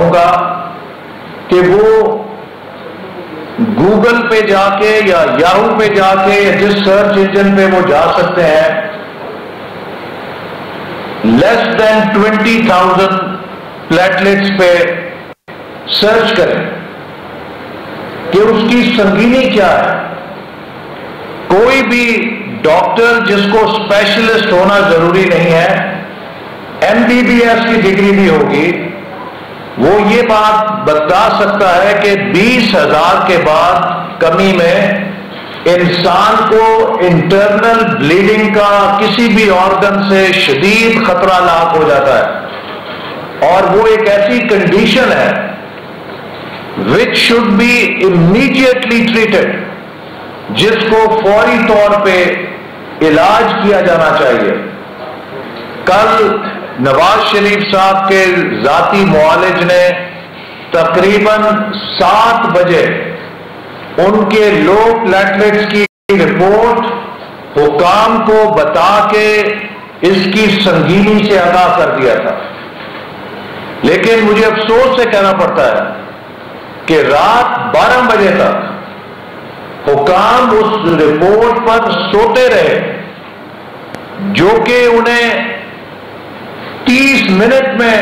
کہوں گا کہ وہ گوگل پہ جا کے یا یاہو پہ جا کے یا جس سرچ انجن پہ وہ جا سکتے ہیں، لیس دین 20,000 پلیٹلیٹس پہ سرچ کریں کہ اس کی سنگینی کیا ہے۔ کوئی بھی ڈاکٹر جس کو اسپیشلسٹ ہونا ضروری نہیں ہے، MBBS کی ڈگری بھی ہوگی، وہ یہ بات بتا سکتا ہے کہ 20,000 کے بعد کمی میں انسان کو انٹرنل بلیڈنگ کا کسی بھی آرگن سے شدید خطرہ لاحق ہو جاتا ہے، اور وہ ایک ایسی کنڈیشن ہے which should be immediately treated، جس کو فوری طور پہ علاج کیا جانا چاہیے۔ کل نواز شریف صاحب کے ذاتی معالج نے تقریباً 7 بجے ان کے لو پلیٹلیٹس کی رپورٹ حکام کو بتا کے اس کی سنگینی سے آگاہ کر دیا تھا، لیکن مجھے افسوس سے کہنا پڑتا ہے کہ رات 12 بجے تک حکام اس رپورٹ پر سوتے رہے، جو کہ انہیں 30 منٹ میں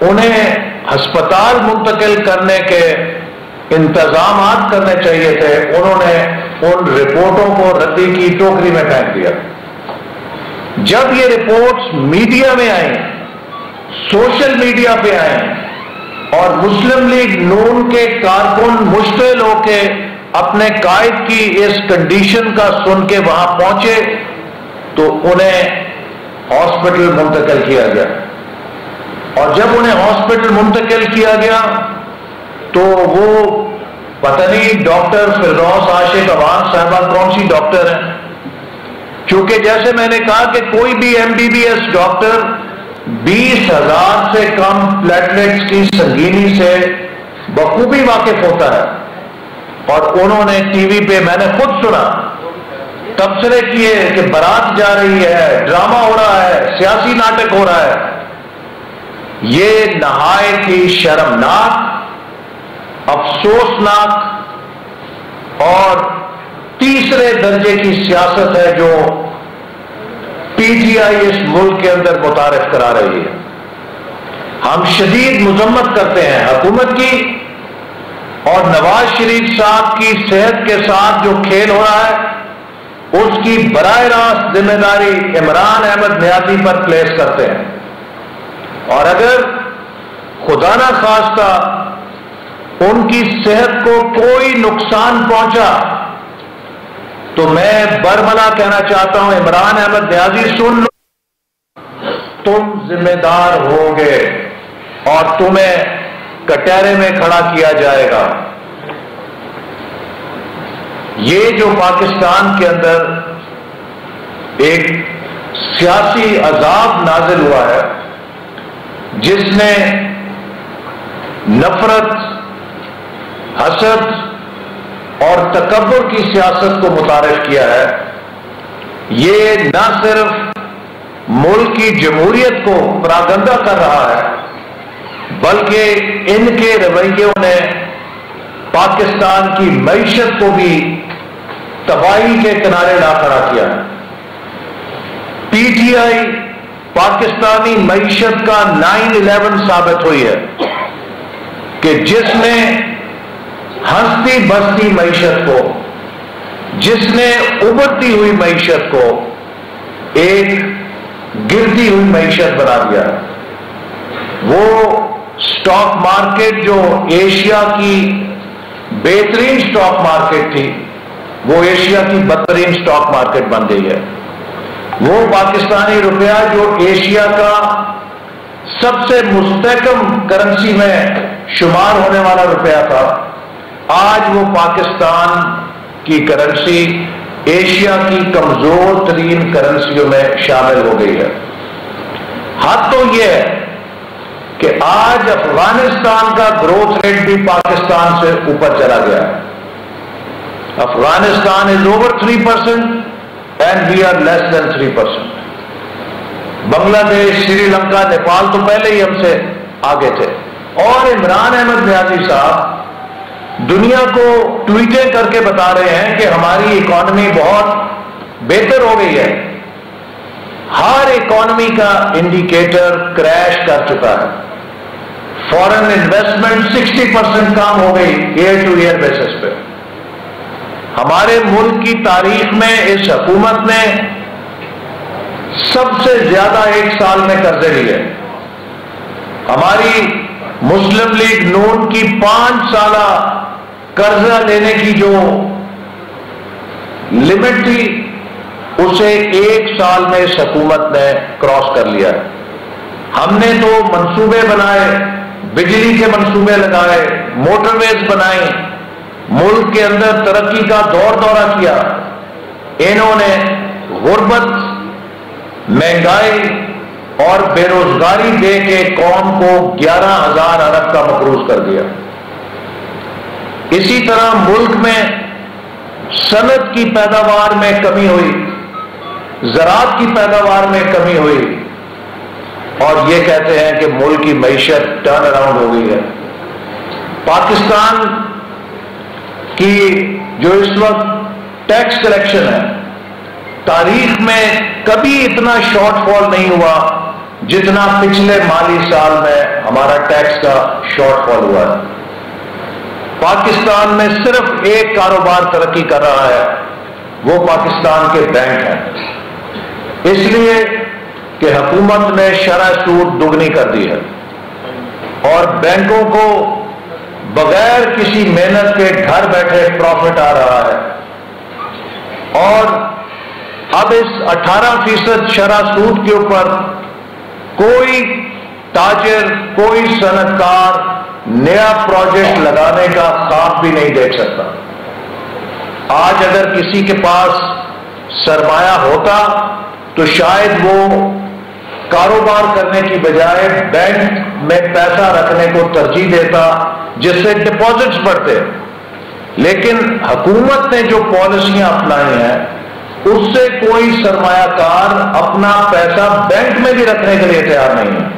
انہیں ہسپتال منتقل کرنے کے انتظامات کرنے چاہیے تھے۔ انہوں نے ان رپورٹوں کو ردی کی ٹوکری میں پھینک دیا۔ جب یہ رپورٹس میڈیا میں آئیں، سوشل میڈیا پہ آئیں، اور مسلم لیگ نون کے کارکن مشتعل ہو کے اپنے قائد کی اس کنڈیشن کا سن کے وہاں پہنچے، تو انہیں ہاسپٹل منتقل کیا گیا، اور جب انہیں ہاسپٹل منتقل کیا گیا تو وہ پتہ نہیں ڈاکٹر فردوس عاشق عوان صاحبہ کون سی ڈاکٹر ہیں، کیونکہ جیسے میں نے کہا کہ کوئی بھی MBBS ڈاکٹر 20,000 سے کم پلیٹلیٹس کی سنگینی سے بخوبی واقف ہوتا ہے، اور انہوں نے ٹی وی پہ، میں نے خود سنا، تبصرے کیے کہ بارات جا رہی ہے، ڈرامہ ہو رہا ہے، سیاسی ناٹک ہو رہا ہے۔ یہ نہایت ہی شرمناک، افسوسناک اور تیسرے درجے کی سیاست ہے جو PTI اس ملک کے اندر متعارف کرا رہی ہے۔ ہم شدید مذمت کرتے ہیں حکومت کی، اور نواز شریف صاحب کی صحت کے ساتھ جو کھیل ہو رہا ہے اس کی براہ راست ذمہ داری عمران احمد نیازی پر پلیس کرتے ہیں، اور اگر خدا نہ خواستہ ان کی صحت کو کوئی نقصان پہنچا تو میں برملا کہنا چاہتا ہوں، عمران احمد نیازی سن لو، تم ذمہ دار ہوگے اور تمہیں کٹہرے میں کھڑا کیا جائے گا۔ یہ جو پاکستان کے اندر ایک سیاسی عذاب نازل ہوا ہے، جس نے نفرت، حسد اور تکبر کی سیاست کو متعارف کیا ہے، یہ نہ صرف ملک کی جمہوریت کو پراگندہ کر رہا ہے، بلکہ ان کے رویوں نے پاکستان کی معیشت کو بھی تباہی کے کنارے لا کھڑا کیا ہے۔ PTI پاکستانی معیشت کا 9/11 ثابت ہوئی ہے کہ جس نے ہنستی بستی معیشت کو، جس نے ابھرتی ہوئی معیشت کو ایک گرتی ہوئی معیشت بنا دیا۔ وہ سٹاک مارکیٹ جو ایشیا کی بہترین سٹاک مارکیٹ تھی، وہ ایشیا کی بدترین سٹاک مارکیٹ بن گئی ہے۔ وہ پاکستانی روپیہ جو ایشیا کا سب سے مستحکم کرنسی میں شمار ہونے والا روپیہ تھا، آج وہ پاکستان کی کرنسی ایشیا کی کمزور ترین کرنسیوں میں شامل ہو گئی ہے۔ حد تو یہ ہے کہ آج افغانستان کا گروتھ ریٹ بھی پاکستان سے اوپر چلا گیا ہے۔ Afghanistan is over 3% and we are less than 3%۔ بنگلہ دیش، سری لنکا، نیپال تو پہلے ہی ہم سے آگے تھے۔ اور عمران احمد نیازی صاحب دنیا کو ٹویٹیں کر کے بتا رہے ہیں کہ ہماری اکانومی بہت بہتر ہو گئی ہے. ہر اکانومی کا انڈیکیٹر کریش کر چکا ہے. فورن انویسٹمنٹ 60% کم ہو گئی ایئر ٹو ایئر بیسس پہ. ہمارے ملک کی تاریخ میں اس حکومت نے سب سے زیادہ ایک سال میں قرضے لیے. ہماری مسلم لیگ نون کی 5 سالہ قرضہ لینے کی جو لمٹ تھی اسے 1 سال میں اس حکومت نے کراس کر لیا. ہم نے تو منصوبے بنائے, بجلی کے منصوبے لگائے, موٹر ویز بنائیں, ملک کے اندر ترقی کا دورہ کیا. انہوں نے غربت, مہنگائی اور بے روزگاری دے کے قوم کو 11,000 ارب کا مقروض کر دیا. اسی طرح ملک میں صنعت کی پیداوار میں کمی ہوئی, زراعت کی پیداوار میں کمی ہوئی, اور یہ کہتے ہیں کہ ملک کی معیشت ٹرن اراؤنڈ ہو گئی ہے. پاکستان کی جو اس وقت ٹیکس کلیکشن ہے, تاریخ میں کبھی اتنا شارٹ فال نہیں ہوا جتنا پچھلے مالی سال میں ہمارا ٹیکس کا شارٹ فال ہوا ہے. پاکستان میں صرف ایک کاروبار ترقی کر رہا ہے, وہ پاکستان کے بینک ہیں, اس لیے کہ حکومت نے شرح سود دگنی کر دی ہے اور بینکوں کو بغیر کسی محنت کے گھر بیٹھے پروفٹ آ رہا ہے. اور اب اس 18% شرح سود کے اوپر کوئی تاجر, کوئی صنعت کار نیا پروجیکٹ لگانے کا خواب بھی نہیں دیکھ سکتا. آج اگر کسی کے پاس سرمایہ ہوتا تو شاید وہ کاروبار کرنے کی بجائے بینک میں پیسہ رکھنے کو ترجیح دیتا جس سے ڈپازٹس بڑھتے. لیکن حکومت نے جو پالیسیاں اپنائی ہیں اس سے کوئی سرمایہ کار اپنا پیسہ بینک میں بھی رکھنے کے لیے تیار نہیں ہے.